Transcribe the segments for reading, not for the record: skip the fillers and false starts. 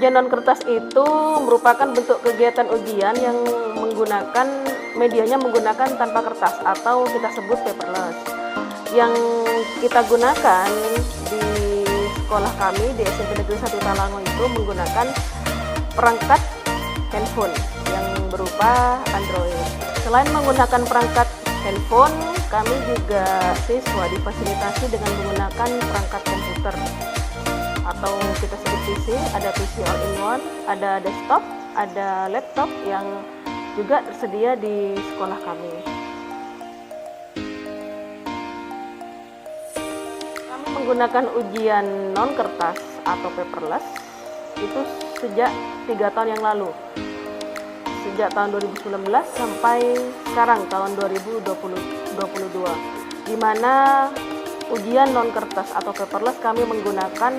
ujian non kertas itu merupakan bentuk kegiatan ujian yang menggunakan tanpa kertas atau kita sebut paperless. Yang kita gunakan di sekolah kami di SMP Negeri 1 Talango itu menggunakan perangkat handphone yang berupa Android. Selain menggunakan perangkat handphone, kami juga siswa difasilitasi dengan menggunakan perangkat komputer atau kita sebut PC. Ada PC all-in-one, ada desktop, ada laptop yang juga tersedia di sekolah kami. Kami menggunakan ujian non kertas atau paperless itu sejak 3 tahun yang lalu. Sejak tahun 2019 sampai sekarang tahun 2022, di mana ujian non kertas atau paperless kami menggunakan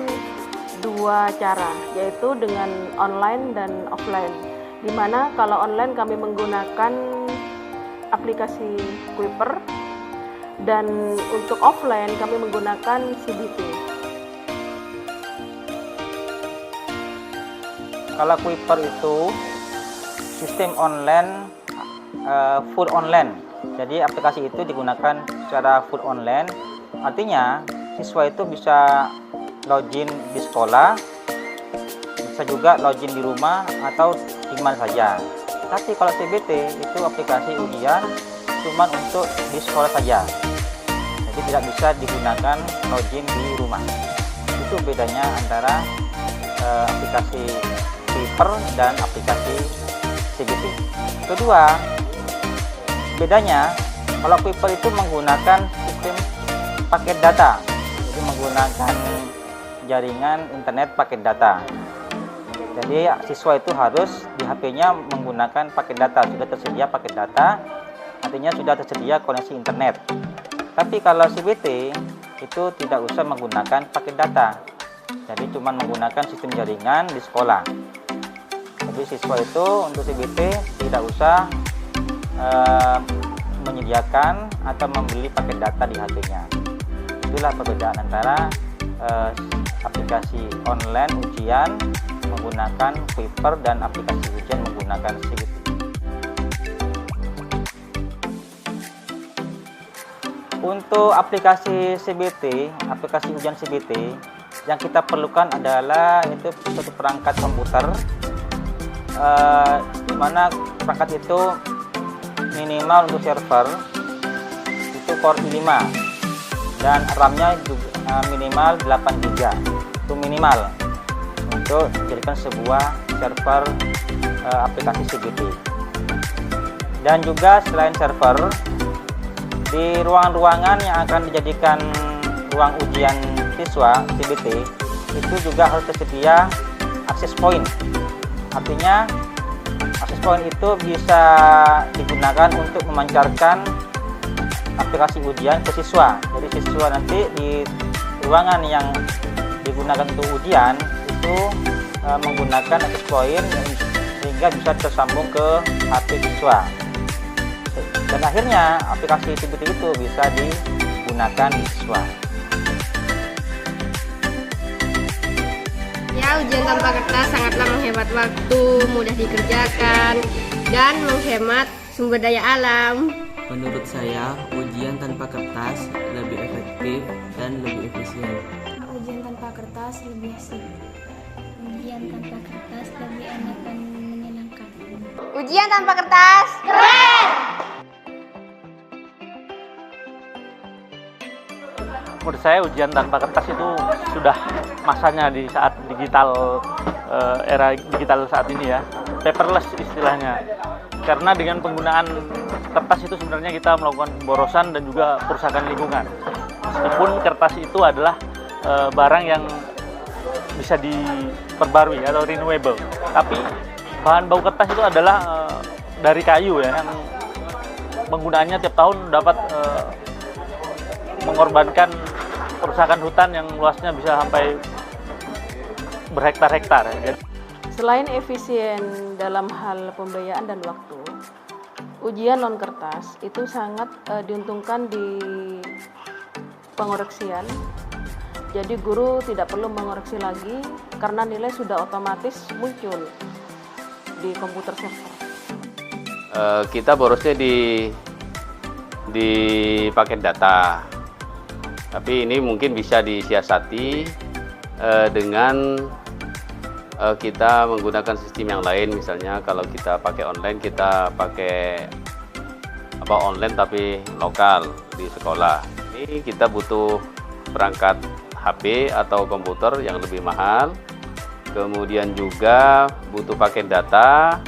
2 cara, yaitu dengan online dan offline. Di mana kalau online kami menggunakan aplikasi Kuiper, dan untuk offline kami menggunakan CBT. Kalau Kuiper itu sistem online, full online. Jadi aplikasi itu digunakan secara full online. Artinya siswa itu bisa login di sekolah, bisa juga login di rumah atau di mana saja. Tapi kalau CBT itu aplikasi ujian cuma untuk di sekolah saja. Jadi tidak bisa digunakan login di rumah. Itu bedanya antara aplikasi Kuiper dan aplikasi CBT. Kedua, bedanya kalau Kuiper itu menggunakan sistem paket data, jadi menggunakan jaringan internet paket data. Jadi siswa itu harus di HP-nya menggunakan paket data, sudah tersedia paket data, artinya sudah tersedia koneksi internet. Tapi kalau CBT itu tidak usah menggunakan paket data, jadi cuma menggunakan sistem jaringan di sekolah. Jadi siswa itu untuk CBT tidak usah menyediakan atau membeli paket data di HP-nya. Itulah perbedaan antara aplikasi online ujian menggunakan Kuiper dan aplikasi ujian menggunakan CBT. Untuk aplikasi CBT, aplikasi ujian CBT, yang kita perlukan adalah itu suatu perangkat komputer, di mana perangkat itu minimal untuk server itu Core i5 dan RAM-nya juga minimal 8 GB. Itu minimal untuk dijadikan sebuah server aplikasi CBT. Dan juga selain server, di ruangan-ruangan yang akan dijadikan ruang ujian siswa CBT itu juga harus tersedia akses point. Artinya akses point itu bisa digunakan untuk memancarkan aplikasi ujian ke siswa. Jadi siswa nanti di ruangan yang digunakan untuk ujian itu menggunakan akses point sehingga bisa tersambung ke HP siswa. Dan akhirnya aplikasi CBT itu bisa digunakan di siswa. Ya, ujian tanpa kertas sangatlah menghemat waktu, mudah dikerjakan, dan menghemat sumber daya alam. Menurut saya, ujian tanpa kertas lebih efektif dan lebih efisien. Ujian tanpa kertas lebih asik. Ujian tanpa kertas lebih enak dan menyenangkan. Ujian tanpa kertas keren! Menurut saya ujian tanpa kertas itu sudah masanya di saat digital, era digital saat ini ya, paperless istilahnya. Karena dengan penggunaan kertas itu sebenarnya kita melakukan pemborosan dan juga kerusakan lingkungan. Meskipun kertas itu adalah barang yang bisa diperbarui atau renewable, tapi bahan baku kertas itu adalah dari kayu ya, yang penggunaannya tiap tahun dapat mengorbankan kerusakan hutan yang luasnya bisa sampai berhektar-hektar. Selain efisien dalam hal pembiayaan dan waktu, ujian non kertas itu sangat diuntungkan di pengoreksian. Jadi guru tidak perlu mengoreksi lagi karena nilai sudah otomatis muncul di komputer server. Kita borosnya di paket data, tapi ini mungkin bisa disiasati dengan kita menggunakan sistem yang lain. Misalnya kalau kita pakai online, kita pakai online tapi lokal di sekolah. Ini kita butuh perangkat HP atau komputer yang lebih mahal, kemudian juga butuh paket data,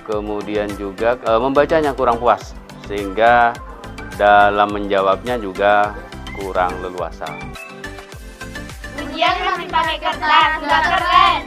kemudian juga membacanya kurang puas, sehingga dalam menjawabnya juga kurang leluasa. Ujian masih pakai kertas, nggak keren.